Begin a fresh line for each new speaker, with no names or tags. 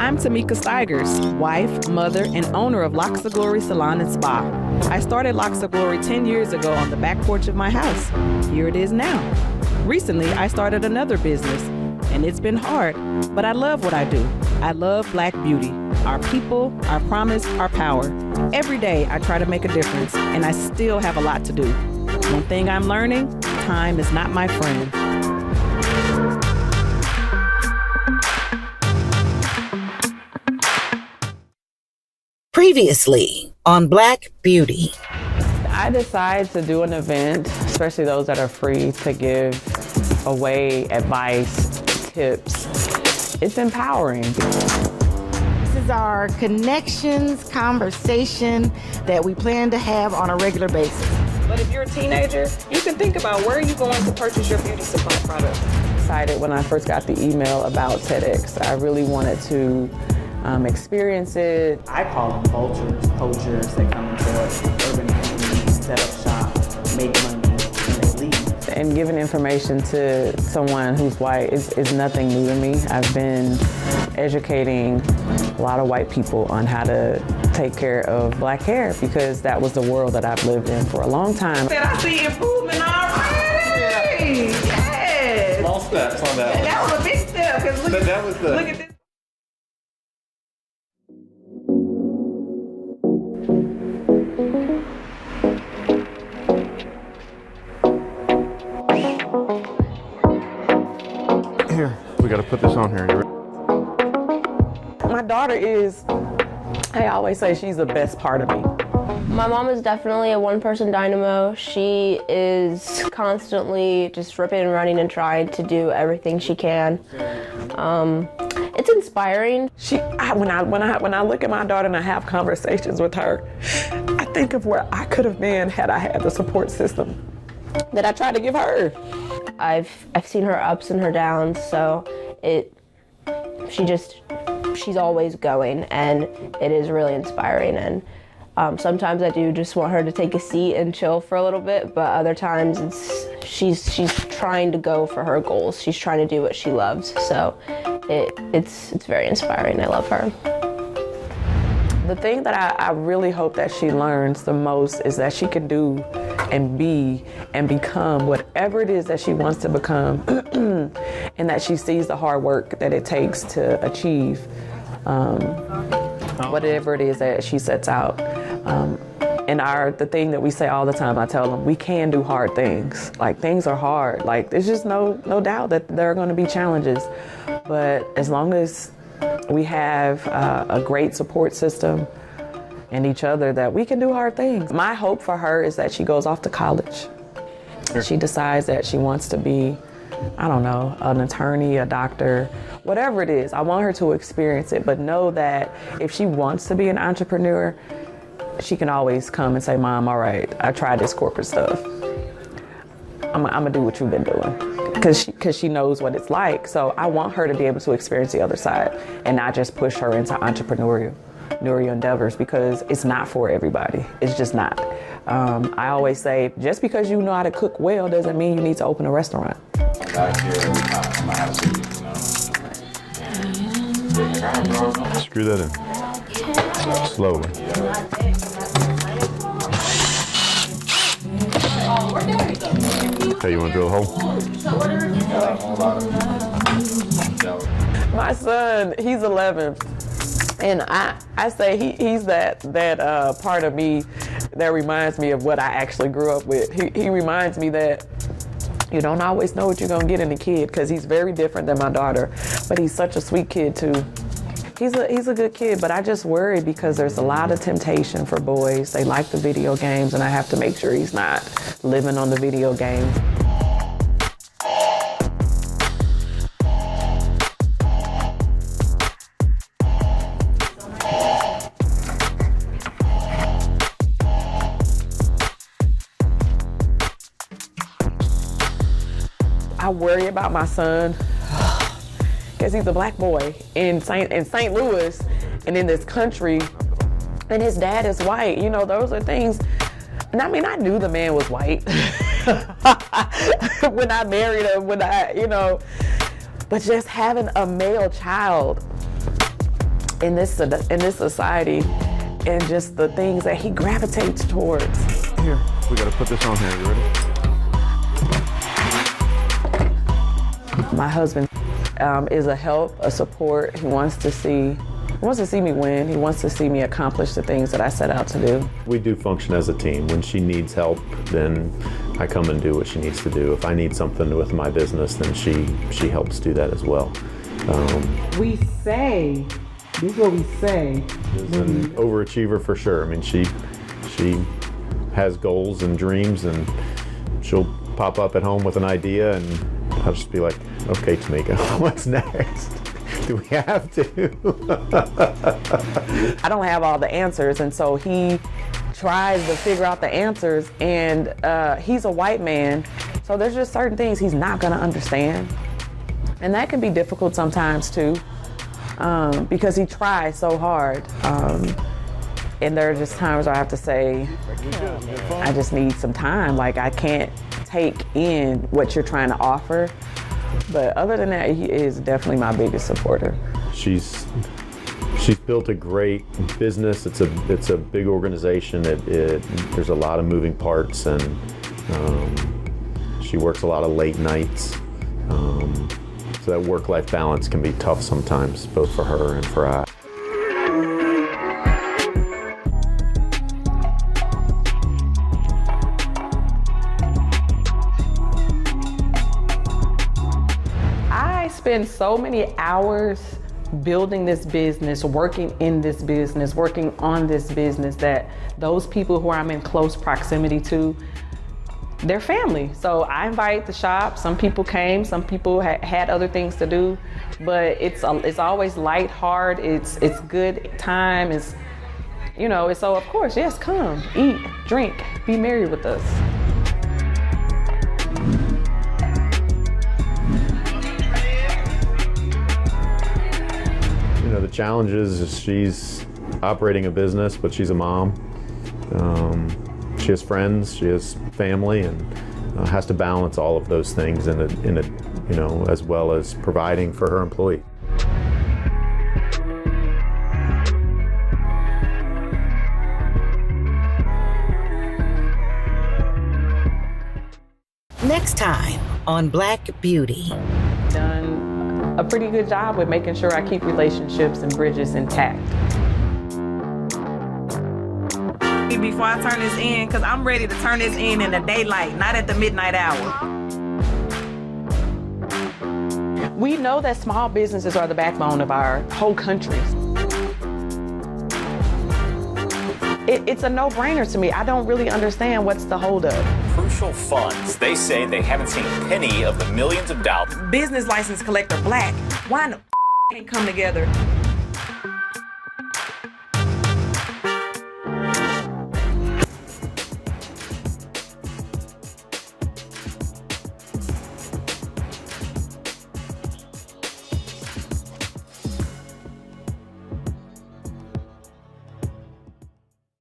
I'm Tameka Steigers, wife, mother, and owner of Locks of Glory Salon and Spa. I started Locks of Glory 10 years ago on the back porch of my house. Here it is now. Recently, I started another business, and it's been hard, but I love what I do. I love Black beauty, our people, our promise, our power. Every day, I try to make a difference, and I still have a lot to do. One thing I'm learning, time is not my friend.
Previously on Black Beauty.
I decided to do an event, especially those that are free, to give away advice, tips. It's empowering.
This is our connections conversation that we plan to have on a regular basis.
But if you're a teenager, you can think about where are you going to purchase your beauty supply products.
Excited when I first got the email about TEDx. I really wanted to experience it.
I call them vultures, poachers that come into urban communities, set up shop, make money, and they leave.
And giving information to someone who's white is nothing new to me. I've been educating a lot of white people on how to take care of Black hair because that was the world that I've lived in for a long time.
I see improvement already. Yes.
Small steps on that one.
That was a big step. Look at this.
Here, we got to put this on here.
My daughter is, I always say she's the best part of me.
My mom is definitely a one-person dynamo. She is constantly just ripping and running and trying to do everything she can. It's inspiring.
When I look at my daughter and I have conversations with her, I think of where I could have been had I had the support system that I tried to give her.
I've seen her ups and her downs, so she's always going, and it is really inspiring. And sometimes I do just want her to take a seat and chill for a little bit, but other times she's trying to go for her goals. She's trying to do what she loves, so it's very inspiring. I love her.
The thing that I really hope that she learns the most is that she can do and be and become whatever it is that she wants to become, and that she sees the hard work that it takes to achieve whatever it is that she sets out. And the thing that we say all the time, I tell them, we can do hard things. Like, things are hard. Like, there's just no doubt that there are going to be challenges. But as long as we have a great support system and each other, that we can do hard things. My hope for her is that she goes off to college. Sure. She decides that she wants to be, I don't know, an attorney, a doctor, whatever it is. I want her to experience it, but know that if she wants to be an entrepreneur, she can always come and say, Mom, all right, I tried this corporate stuff. I'm gonna do what you've been doing. Because she knows what it's like. So I want her to be able to experience the other side and not just push her into entrepreneurial endeavors, because it's not for everybody. It's just not. I always say, just because you know how to cook well doesn't mean you need to open a restaurant.
Screw that in. Slowly. Okay, you want to drill a hole?
My son, he's 11, and I say he's that part of me that reminds me of what I actually grew up with. He reminds me that you don't always know what you're gonna get in a kid, because he's very different than my daughter, but he's such a sweet kid too. He's a good kid, but I just worry because there's a lot of temptation for boys. They like the video games, and I have to make sure he's not living on the video game. I worry about my son because he's a Black boy in St. Louis and in this country, and his dad is white. You know, those are things. And I mean, I knew the man was white when I married him, but just having a male child, in this society and just the things that he gravitates towards.
Here, we gotta put this on here. You ready?
My husband is a help, a support. He wants to see me win. He wants to see me accomplish the things that I set out to do.
We do function as a team. When she needs help, then I come and do what she needs to do. If I need something with my business, then she helps do that as well.
We say, this is what we say.
She's an overachiever for sure. I mean, she has goals and dreams, and she'll pop up at home with an idea, and I'll just be like, okay, Tameka, what's next? Do we have to?
I don't have all the answers, and so he tries to figure out the answers, and he's a white man, so there's just certain things he's not gonna understand. And that can be difficult sometimes too, because he tries so hard. And there are just times where I have to say, I just need some time. Like, I can't take in what you're trying to offer. But other than that, he is definitely my biggest supporter.
She's built a great business. It's a big organization. There's a lot of moving parts, and she works a lot of late nights. So that work-life balance can be tough sometimes, both for her and for I.
I spend so many hours building this business, working in this business, working on this business, that those people who I'm in close proximity to, they're family. So I invite the shop. Some people came, some people had other things to do, but it's always light, hard. It's good time. It's, you know, so of course, yes, come, eat, drink, be merry with us.
You know, the challenge is she's operating a business, but she's a mom. She has friends, she has family, and has to balance all of those things in it, you know, as well as providing for her employee.
Next time on Black Beauty.
Done a pretty good job with making sure I keep relationships and bridges intact.
Before I turn this in, because I'm ready to turn this in the daylight, not at the midnight hour.
We know that small businesses are the backbone of our whole country. It's a no-brainer to me. I don't really understand what's the holdup.
Crucial funds. They say they haven't seen a penny of the millions of dollars.
Business license collector black. Why in the can't come together?